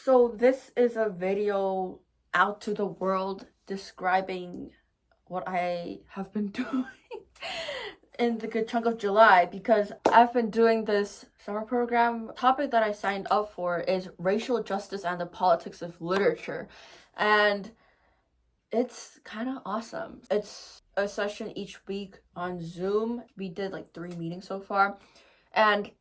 So this is a video out to the world describing what I have been doing in the good chunk of July, because I've been doing this summer program. The topic that I signed up for is racial justice and the politics of literature, and it's kind of awesome. It's a session each week on Zoom. We did like 3 meetings so far, and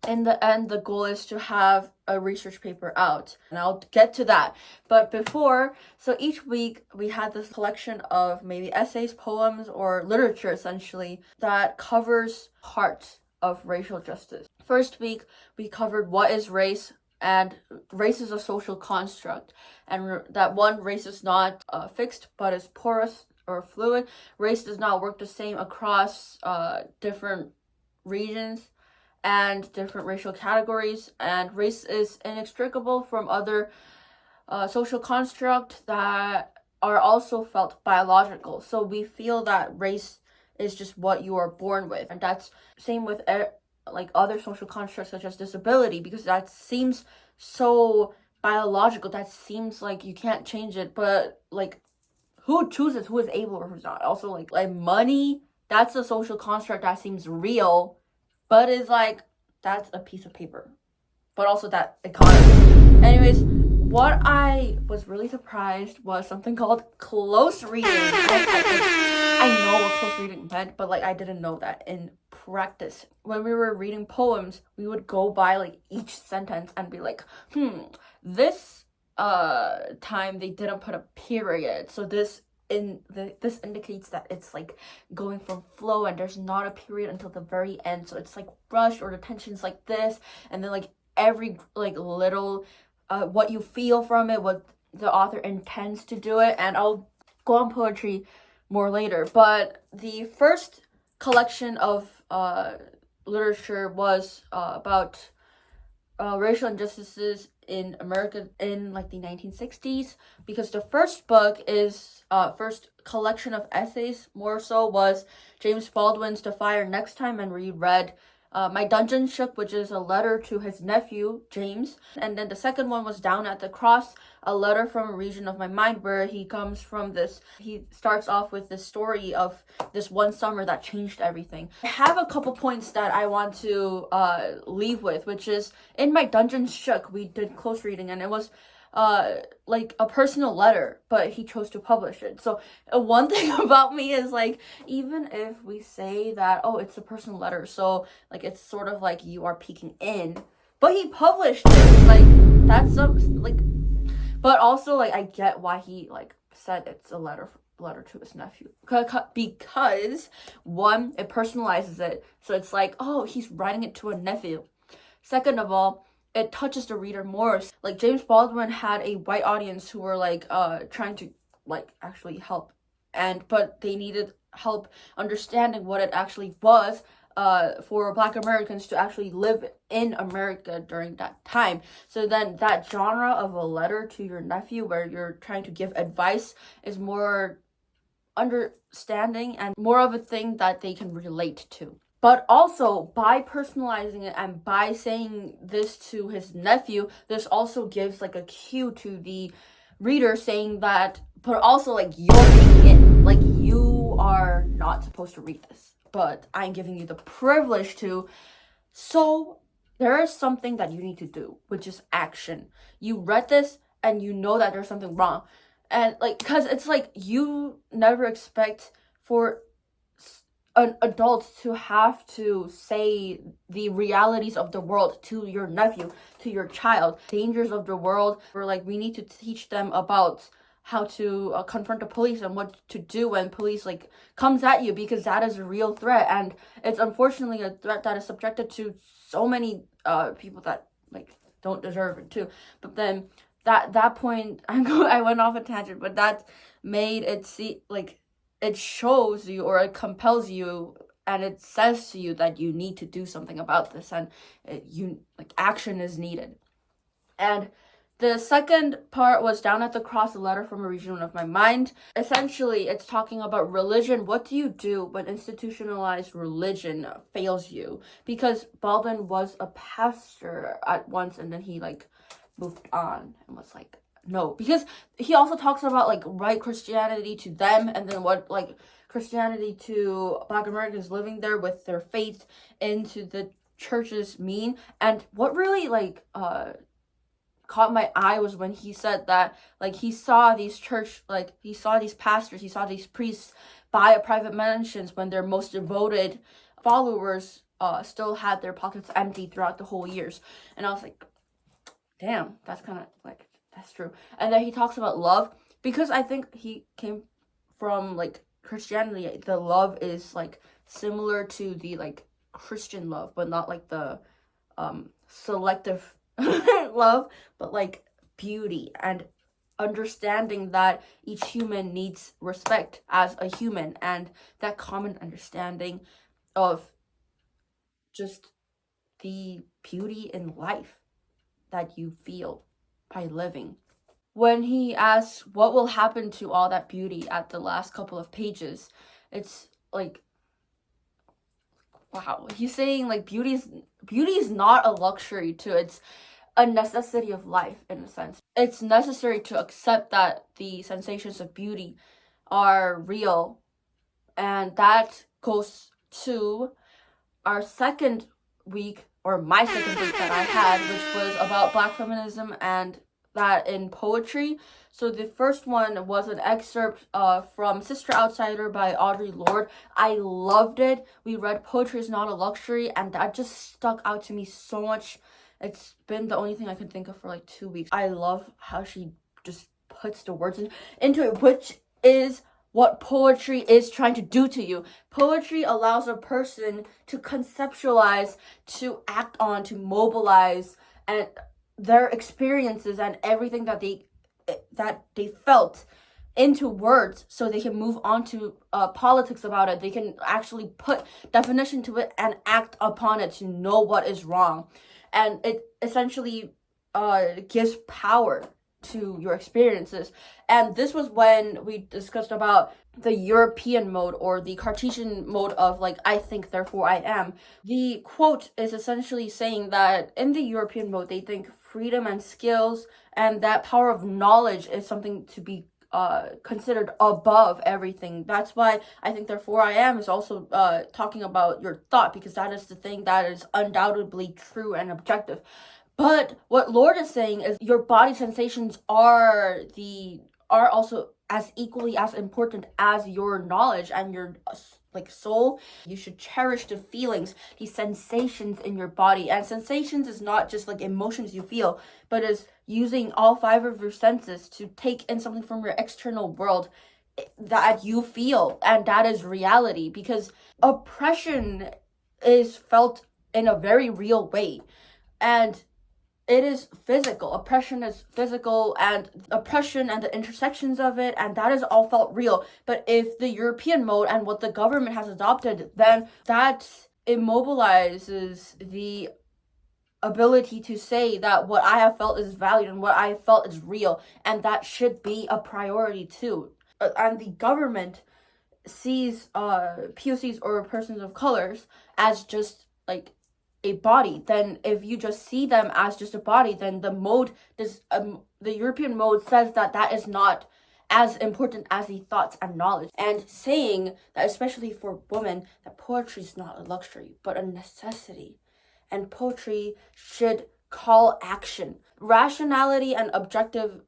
in the end, the goal is to have a research paper out, and I'll get to that. But before, so each week we had this collection of maybe essays, poems, or literature essentially that covers parts of racial justice. First week, we covered what is race, and race is a social construct, and that one, race is not fixed but is porous or fluid. Race does not work the same across different regions and different racial categories, and race is inextricable from other social constructs that are also felt biological. So we feel that race is just what you are born with, and that's same with like other social constructs such as disability, because that seems so biological, that seems like you can't change it, but like who chooses who is able or who's not? Also like money, that's a social construct that seems real, but it's like, that's a piece of paper. But also that economy. Anyways, what I was really surprised was something called close reading. I know what close reading meant, but like I didn't know that in practice. When we were reading poems, we would go by like each sentence and be like, this time they didn't put a period, so this indicates that it's like going from flow and there's not a period until the very end, so it's like rushed, or the tension's like this, and then like every like little what you feel from it, what the author intends to do it. And I'll go on poetry more later, but the first collection of literature was about racial injustices in America in like the 1960s, because the first book is first collection of essays more so was James Baldwin's The Fire Next Time, and we read My Dungeon Shook, which is a letter to his nephew James. And then the second one was Down at the Cross, a letter from a region of my mind, where he comes from this, he starts off with this story of this one summer that changed everything. I have a couple points that I want to leave with, which is in My Dungeon Shook, we did close reading, and it was like a personal letter, but he chose to publish it. So one thing about me is like, even if we say that, oh, it's a personal letter, so like it's sort of like you are peeking in, but he published it, like that's like, but also like I get why he like said it's a letter to his nephew, because one, it personalizes it, so it's like, oh, he's writing it to a nephew. Second of all, it touches the reader more. Like James Baldwin had a white audience who were like trying to like actually help, but they needed help understanding what it actually was for Black Americans to actually live in America during that time. So then that genre of a letter to your nephew where you're trying to give advice is more understanding and more of a thing that they can relate to. But also, by personalizing it and by saying this to his nephew, this also gives like a cue to the reader saying that, but also like you're taking it, like you are not supposed to read this, but I'm giving you the privilege to. So there is something that you need to do, which is action. You read this and you know that there's something wrong. And like, because it's like you never expect for an adult to have to say the realities of the world to your nephew, to your child, dangers of the world, or like we need to teach them about how to confront the police and what to do when police like comes at you, because that is a real threat, and it's unfortunately a threat that is subjected to so many people that like don't deserve it too. But then that point, I went off a tangent, but that made it see like it shows you, or it compels you, and it says to you that you need to do something about this, and action is needed. And the second part was Down at the Cross, a letter from a region of my mind. Essentially, it's talking about religion. What do you do when institutionalized religion fails you? Because Baldwin was a pastor at once, and then he like moved on and was like, no, because he also talks about like right Christianity to them, and then what like Christianity to Black Americans living there with their faith into the churches mean. And what really like caught my eye was when he said that like he saw these pastors, he saw these priests buy private mansions when their most devoted followers still had their pockets empty throughout the whole years. And I was like, damn, that's kind of like, that's true. And then he talks about love, because I think he came from like Christianity. The love is like similar to the like Christian love, but not like the selective love, but like beauty and understanding that each human needs respect as a human, and that common understanding of just the beauty in life that you feel by living. When he asks what will happen to all that beauty at the last couple of pages, it's like, wow, he's saying like beauty is not a luxury too. It's a necessity of life in a sense. It's necessary to accept that the sensations of beauty are real, and that goes to our second week, or my second week that I had, which was about Black feminism and that in poetry. So the first one was an excerpt from Sister Outsider by Audre Lorde. I loved it. We read Poetry is Not a Luxury, and that just stuck out to me so much. It's been the only thing I can think of for like 2 weeks. I love how she just puts the words into it, which is what poetry is trying to do to you. Poetry allows a person to conceptualize, to act on, to mobilize, and their experiences and everything that they felt into words, so they can move on to politics about it. They can actually put definition to it and act upon it to know what is wrong. And it essentially gives power to your experiences. And this was when we discussed about the European mode, or the Cartesian mode of like, I think, therefore I am. The quote is essentially saying that in the European mode, they think freedom and skills and that power of knowledge is something to be considered above everything. That's why I think therefore I am is also talking about your thought, because that is the thing that is undoubtedly true and objective. But what Lorde is saying is your body sensations are also as equally as important as your knowledge and your like soul. You should cherish the feelings, the sensations in your body. And sensations is not just like emotions you feel, but is using all 5 of your senses to take in something from your external world that you feel, and that is reality. Because oppression is felt in a very real way, and it is physical. Oppression is physical, and oppression and the intersections of it, and that is all felt real. But if the European mode and what the government has adopted, then that immobilizes the ability to say that what I have felt is valued and what I felt is real, and that should be a priority too. And the government sees POCs or persons of colors as just like a body. Then if you just see them as just a body, then the European mode says that that is not as important as the thoughts and knowledge, and saying that, especially for women, that poetry is not a luxury but a necessity, and poetry should call action. Rationality and objective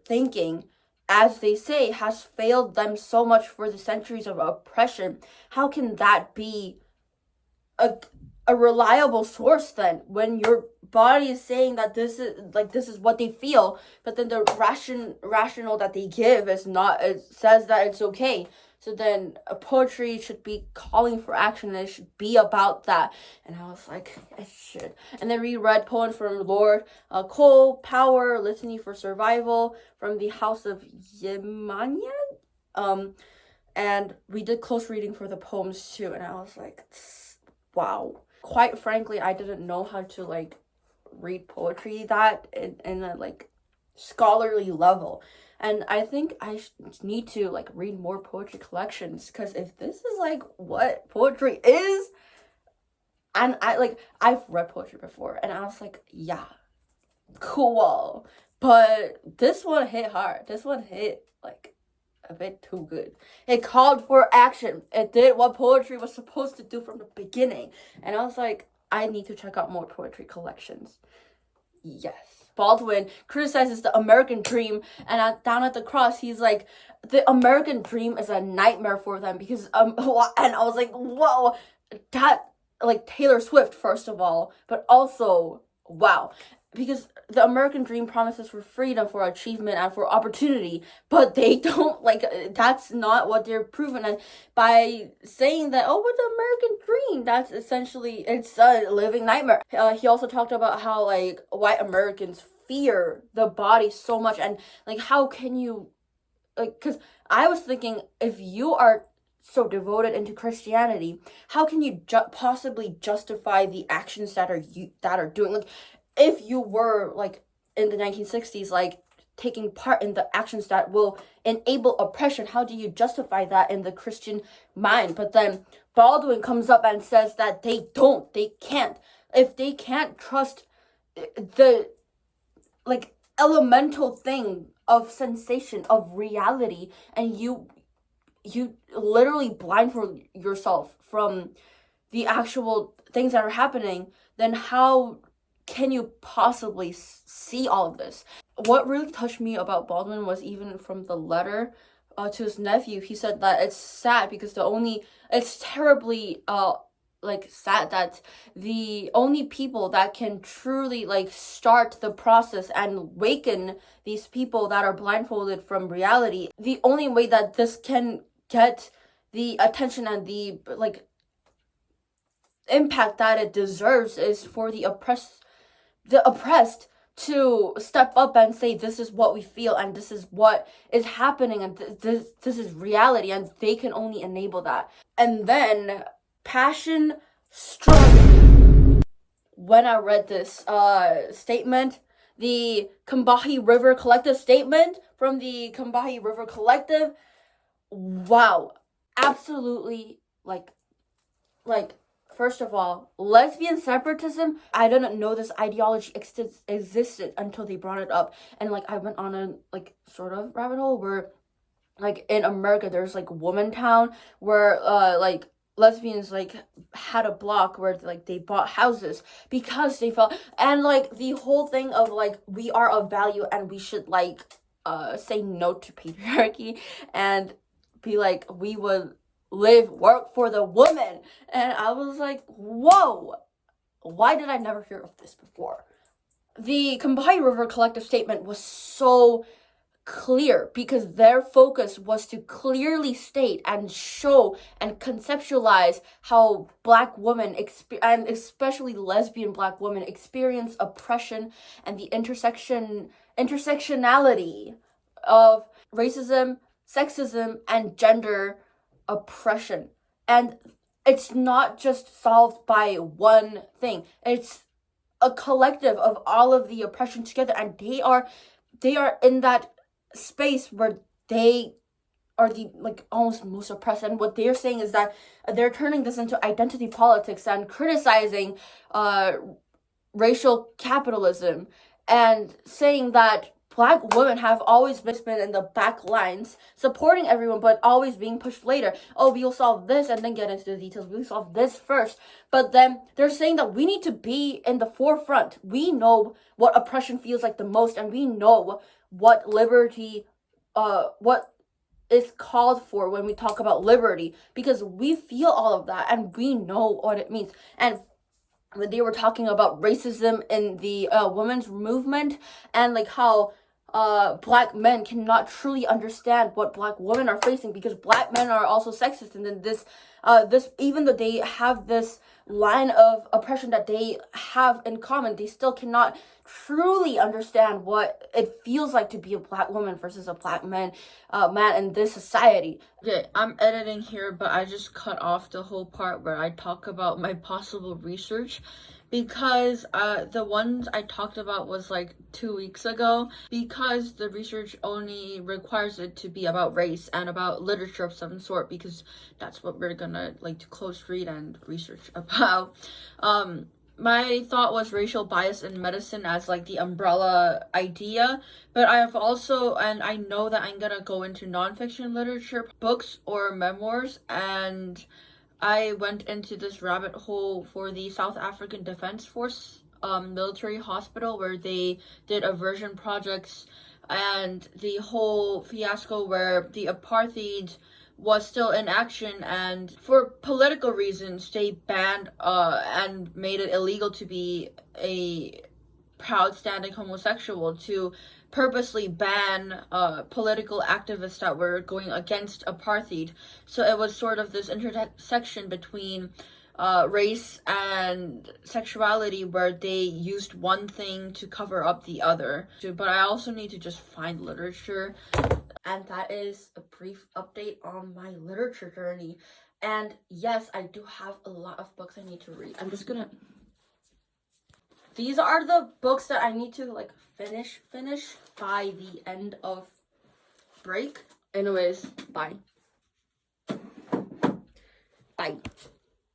thinking, as they say, has failed them so much for the centuries of oppression. How can that be a reliable source then, when your body is saying that this is what they feel, but then the rational that they give is not, it says that it's okay? So then poetry should be calling for action, and it should be about that. And I was like, it should. And then we read poems from Lorde, Coal, Power, Litany for Survival, from the House of Yemania. And we did close reading for the poems too, and I was like, wow. Quite frankly, I didn't know how to like read poetry that in a like scholarly level. And I think I need to like read more poetry collections, because if this is like what poetry is, and I've read poetry before, and I was like, yeah, cool. But this one hit hard. This one hit like a bit too good. It called for action. It did what poetry was supposed to do from the beginning. And I was like, I need to check out more poetry collections. Yes. Baldwin criticizes the American dream, and down at the cross, he's like, the American dream is a nightmare for them because and I was like, whoa, that, like, Taylor Swift, first of all, but also, wow, because the American dream promises for freedom, for achievement, and for opportunity, but they don't, like, that's not what they're proving. And by saying that, oh, but the American dream, that's essentially, it's a living nightmare. He also talked about how, like, white Americans fear the body so much, and, like, how can you, like, because I was thinking, if you are so devoted into Christianity, how can you possibly justify the actions that are doing, like, if you were, like, in the 1960s, like, taking part in the actions that will enable oppression, how do you justify that in the Christian mind? But then Baldwin comes up and says that they can't. If they can't trust the, like, elemental thing of sensation, of reality, and you literally blindfold yourself from the actual things that are happening, then how can you possibly see all of this? What really touched me about Baldwin was, even from the letter to his nephew, he said that it's sad because it's terribly like, sad that the only people that can truly, like, start the process and waken these people that are blindfolded from reality, the only way that this can get the attention and the, like, impact that it deserves is for the oppressed to step up and say, this is what we feel and this is what is happening and this is reality, and they can only enable that. And then passion strong. When I read this statement, the Combahee River Collective statement from the Combahee River Collective, wow, absolutely, like, first of all, lesbian separatism, I didn't know this ideology existed until they brought it up. And, like, I went on a, like, sort of rabbit hole where, like, in America, there's, like, Womantown, where, like, lesbians, like, had a block where, like, they bought houses because they felt, and, like, the whole thing of, like, we are of value and we should, like, say no to patriarchy and be like, we would work for the woman. And I was like, whoa, why did I never hear of this before? The Combahee River Collective statement was so clear because their focus was to clearly state and show and conceptualize how Black women, and especially lesbian Black women, experience oppression and the intersectionality of racism, sexism, and gender oppression. And it's not just solved by one thing. It's a collective of all of the oppression together, and they are in that space where they are the, like, almost most oppressed. And what they're saying is that they're turning this into identity politics and criticizing racial capitalism and saying that Black women have always been in the back lines, supporting everyone, but always being pushed later. Oh, we'll solve this and then get into the details. We'll solve this first. But then they're saying that we need to be in the forefront. We know what oppression feels like the most, and we know what liberty, what is called for when we talk about liberty, because we feel all of that and we know what it means. And when they were talking about racism in the women's movement, and, like, how Black men cannot truly understand what Black women are facing because Black men are also sexist, and then this even though they have this line of oppression that they have in common, they still cannot truly understand what it feels like to be a Black woman versus a Black man in this society. Okay, I'm editing here, but I just cut off the whole part where I talk about my possible research, because the ones I talked about was, like, 2 weeks ago, because the research only requires it to be about race and about literature of some sort, because that's what we're gonna like to close read and research about. my thought was racial bias in medicine as like the umbrella idea, but I have also, and I know that I'm gonna go into nonfiction literature, books or memoirs, and I went into this rabbit hole for the South African Defense Force military hospital, where they did aversion projects and the whole fiasco where the apartheid was still in action, and for political reasons they banned and made it illegal to be a proud standing homosexual, to purposely ban political activists that were going against apartheid. So it was sort of this intersection between race and sexuality, where they used one thing to cover up the other. But I also need to just find literature. And that is a brief update on my literature journey. And yes, I do have a lot of books I need to read. I'm just gonna... These are the books that I need to like finish by the end of break. Anyways, bye. Bye.